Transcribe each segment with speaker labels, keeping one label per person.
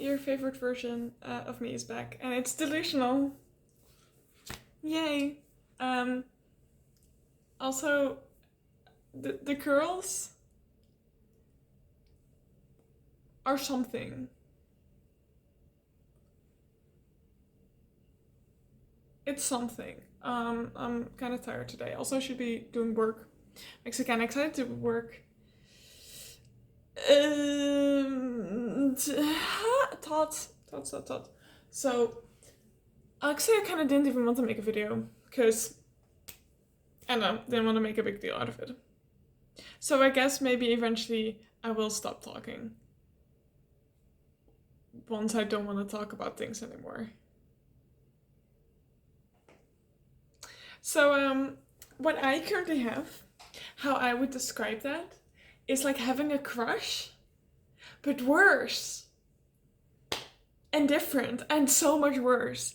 Speaker 1: your favorite version of me is back, and it's delusional. Yay! Um, Also, the girls are something. It's something. I'm kind of tired today. Also, I should be doing work. Makes me kind of excited to work. Thoughts. So, actually, I kind of didn't even want to make a video because I don't know, didn't want to make a big deal out of it. So I guess maybe eventually I will stop talking once I don't want to talk about things anymore. So what I currently have, how I would describe that, is like having a crush, but worse and different and so much worse.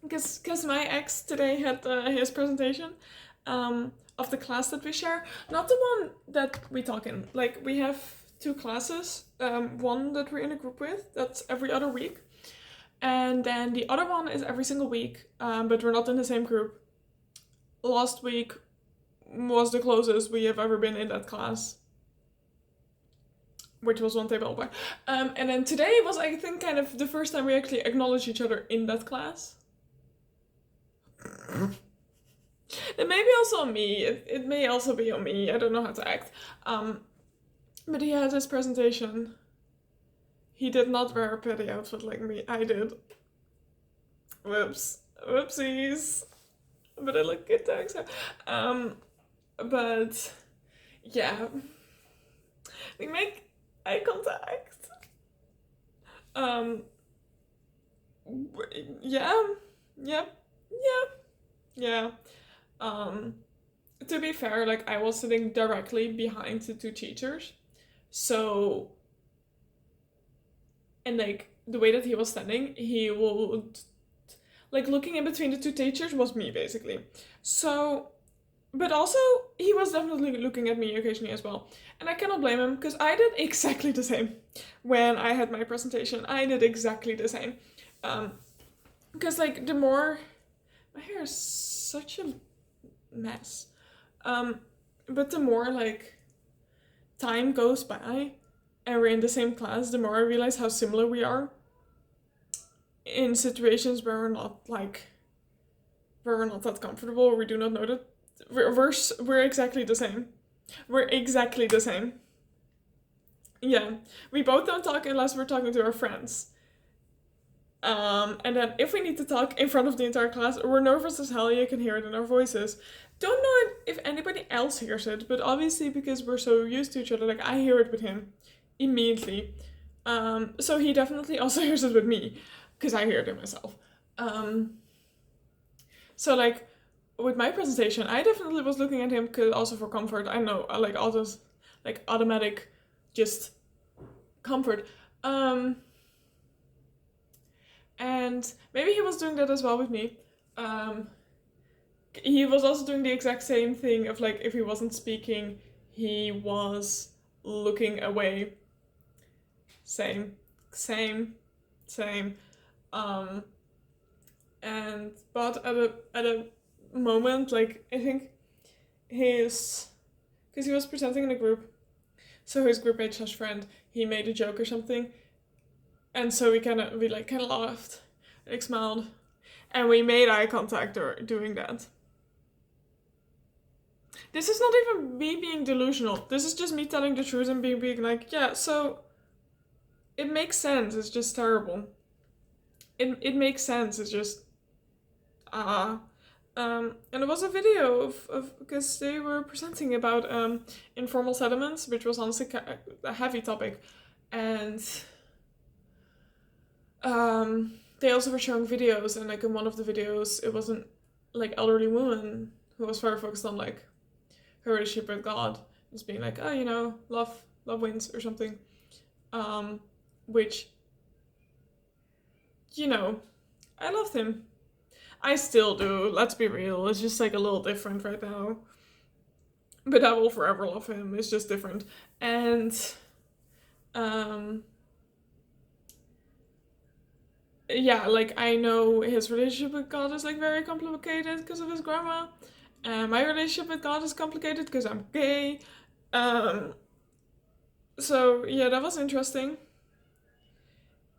Speaker 1: Because my ex today had his presentation of the class that we share. Not the one that we talk in. Like, we have two classes. One that we're in a group with, that's every other week. And then the other one is every single week, but we're not in the same group. Last week was the closest we have ever been in that class, which was one table over. And then today was, I think, kind of the first time we actually acknowledged each other in that class. It may be also on me. It may also be on me. I don't know how to act. But he had his presentation. He did not wear a pretty outfit like me. I did. Whoops. Whoopsies. But I look good, thanks. But yeah, we make eye contact. Yeah, yeah, yeah, yeah. To be fair, like, I was sitting directly behind the two teachers, so, and like the way that he was standing, he would, like, looking in between the two teachers was me basically. So, but also he was definitely looking at me occasionally as well, and I cannot blame him because I did exactly the same when I had my presentation. I did exactly the same, because like the more, my hair is such a mess. But the more like time goes by and we're in the same class, the more I realize how similar we are in situations where we're not that comfortable, or we do not know that we're exactly the same. We're exactly the same. Yeah, we both don't talk unless we're talking to our friends. And then if we need to talk in front of the entire class, we're nervous as hell. You can hear it in our voices. Don't know if anybody else hears it, but obviously because we're so used to each other, like, I hear it with him immediately. So he definitely also hears it with me because I hear it in myself. So like with my presentation, I definitely was looking at him cause also for comfort. I know, like, all those like automatic just comfort. And maybe he was doing that as well with me. He was also doing the exact same thing of, like, if he wasn't speaking, he was looking away. Same, same, same. And but at a moment, like, I think his, because he was presenting in a group, so his group mate slash friend, he made a joke or something, and so we kind of laughed, like, smiled, and we made eye contact or doing that. This is not even me being delusional. This is just me telling the truth and being like, yeah, so it makes sense. It's just terrible. It makes sense. It's just and there was a video of because they were presenting about informal settlements, which was honestly a heavy topic, and they also were showing videos, and like in one of the videos, it wasn't like elderly woman who was very focused on like her relationship with God, just being like, oh, love wins or something, which, I loved him. I still do, let's be real. It's just like a little different right now. But I will forever love him. It's just different. And yeah, like I know his relationship with God is like very complicated because of his grandma. My relationship with God is complicated because I'm gay. Um, so yeah, that was interesting.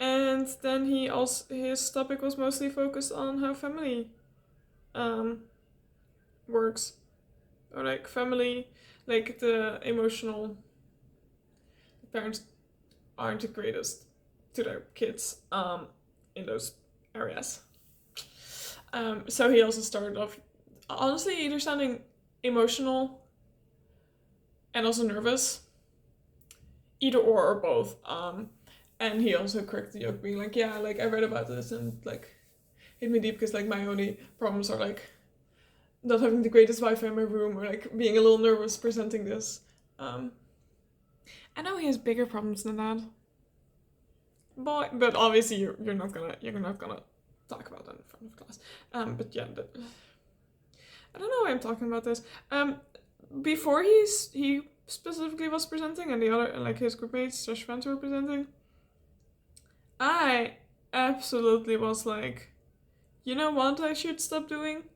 Speaker 1: And then his topic was mostly focused on how family um, works, or like family, like the emotional parents aren't the greatest to their kids in those areas. So he also started off, honestly, either sounding emotional and also nervous, either or both. And he also cracked the joke, being like, "Yeah, like I read about this and like hit me deep because like my only problems are like not having the greatest Wi-Fi in my room or like being a little nervous presenting this." Um, I know he has bigger problems than that, but obviously you're not gonna talk about that in front of class. But yeah, I don't know why I'm talking about this. Before he specifically was presenting and the other like his groupmates slash friends were presenting, I absolutely was like, you know what I should stop doing?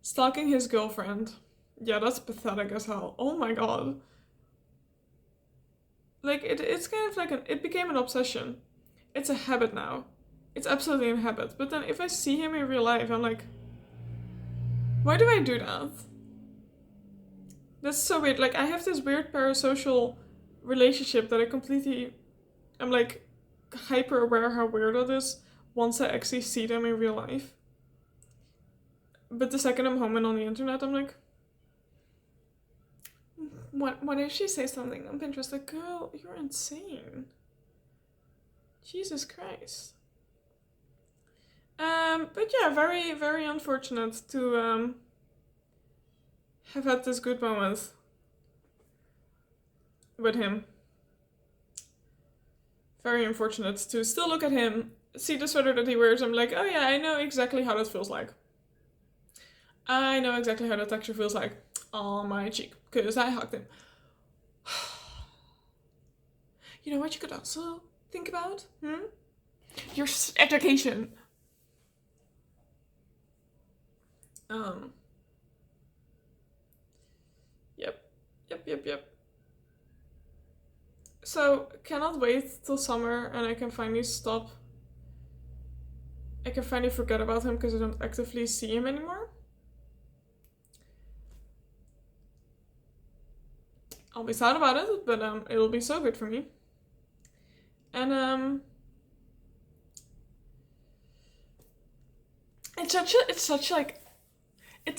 Speaker 1: Stalking his girlfriend. Yeah, that's pathetic as hell. Oh my god. Like it's kind of like it became an obsession. It's a habit now. It's absolutely a habit. But then if I see him in real life, I'm like, why do I do that? That's so weird. Like I have this weird parasocial relationship that I'm like hyper aware how weird it is once I actually see them in real life. But the second I'm home and on the internet, I'm like, what if she says something on Pinterest? Like, girl, you're insane. Jesus Christ. But yeah, very, very unfortunate to have had this good moment with him. Very unfortunate to still look at him, see the sweater that he wears. I'm like, oh yeah, I know exactly how that feels like. I know exactly how that texture feels like on my cheek because I hugged him. You know what you could also think about? Your education. Um. Yep. Yep. So cannot wait till summer and I can finally stop. I can finally forget about him because I don't actively see him anymore. I'll be sad about it, but it'll be so good for me. And it's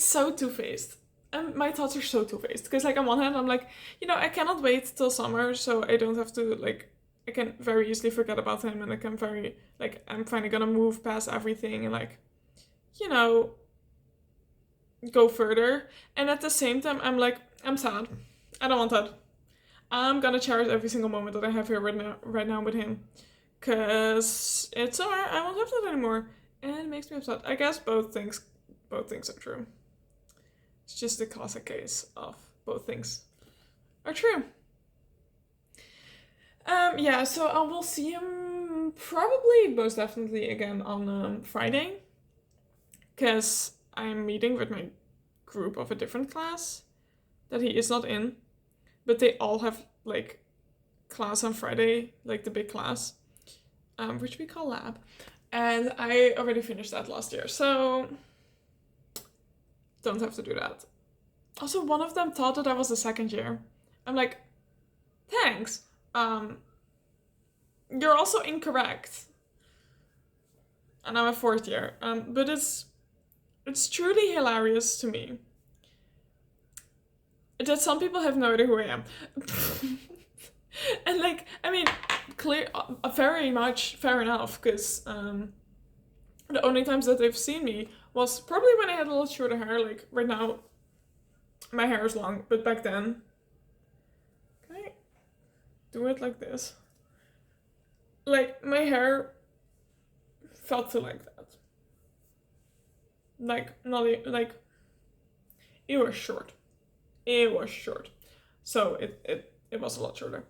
Speaker 1: so two-faced. And my thoughts are so two-faced because like on one hand I'm like, I cannot wait till summer so I don't have to like I can very easily forget about him and I can very like I'm finally gonna move past everything and like you know go further. And at the same time I'm like I'm sad. I don't want that. I'm gonna cherish every single moment that I have here right now with him. Cause it's summer, I won't have that anymore. And it makes me upset. I guess both things are true. It's just a classic case of both things are true. Yeah, so I will see him probably most definitely again on Friday. Because I'm meeting with my group of a different class that he is not in. But they all have like class on Friday, like the big class, which we call lab. And I already finished that last year, so don't have to do that. Also, one of them thought that I was a second year. I'm like, thanks. You're also incorrect. And I'm a fourth year. But it's truly hilarious to me that some people have no idea who I am. And like, I mean, very much fair enough, because the only times that they've seen me was probably when I had a little shorter hair. Like right now, my hair is long, but back then, can I do it like this? Like my hair felt like that. Like not like it was short. It was short, so it was a lot shorter.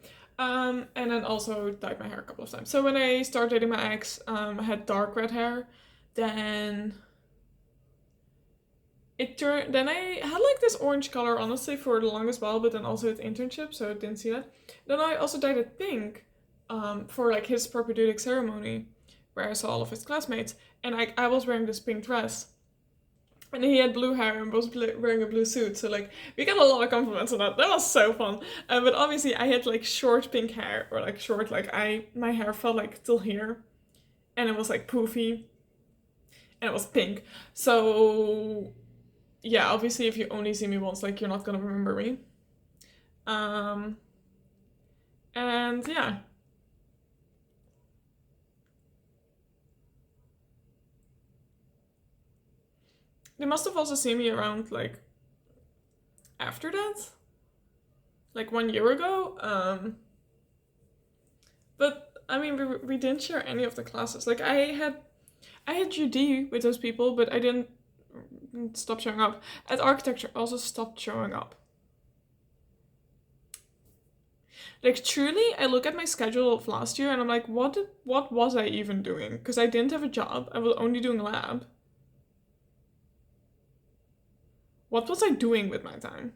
Speaker 1: And then also dyed my hair a couple of times. So when I started dating my ex, I had dark red hair. Then then I had like this orange color honestly for the longest while, but then also at internship, so I didn't see that. Then I also dyed it pink, for like his propedeutic ceremony, where I saw all of his classmates, and I was wearing this pink dress. And he had blue hair and was wearing a blue suit, so like we got a lot of compliments on that. That was so fun. But obviously I had like short pink hair, or like short, like my hair felt like till here, and it was like poofy, and it was pink. So yeah, obviously if you only see me once, like you're not gonna remember me. Um, and yeah, they must have also seen me around like after that, like 1 year ago. But I mean, we didn't share any of the classes. Like I had GD with those people, but I didn't stop showing up. At architecture, I also stopped showing up. Like truly, I look at my schedule of last year and I'm like, what was I even doing? Because I didn't have a job. I was only doing lab. What was I doing with my time?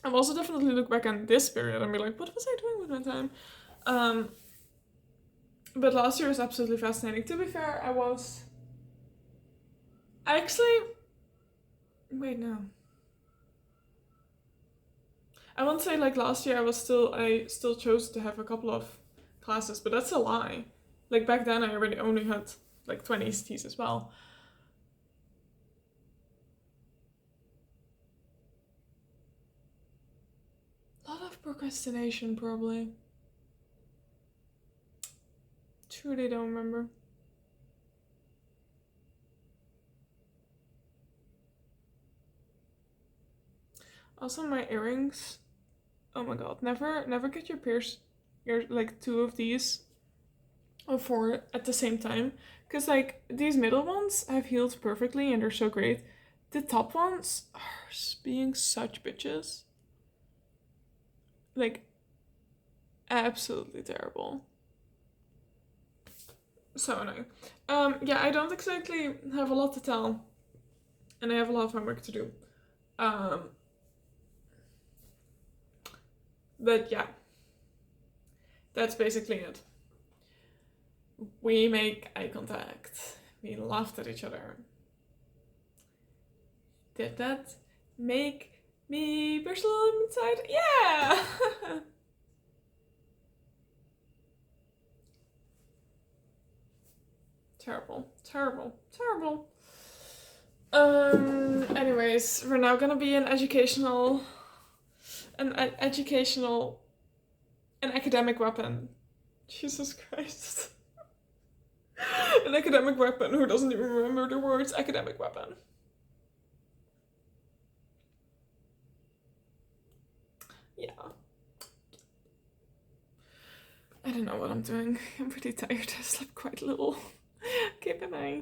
Speaker 1: I've also definitely look back on this period and be like, what was I doing with my time? Um, but last year was absolutely fascinating. To be fair, I actually, wait, no. I won't say like last year I still chose to have a couple of classes, but that's a lie. Like back then I already only had like 20 ECTs as well. A lot of procrastination probably. Truly don't remember. Also my earrings. Oh my god, never get your like two of these or four at the same time. Cause like these middle ones have healed perfectly and they're so great. The top ones are being such bitches. Like absolutely terrible. So annoying. Yeah, I don't exactly have a lot to tell. And I have a lot of homework to do. Um, but yeah, that's basically it. We make eye contact. We laughed at each other. Did that make me personal inside? Yeah! Terrible, terrible, terrible. Anyways, we're now gonna be educational, an academic weapon. Jesus Christ. An academic weapon who doesn't even remember the words academic weapon. Yeah. I don't know what I'm doing. I'm pretty tired. I slept quite little. Okay, bye bye.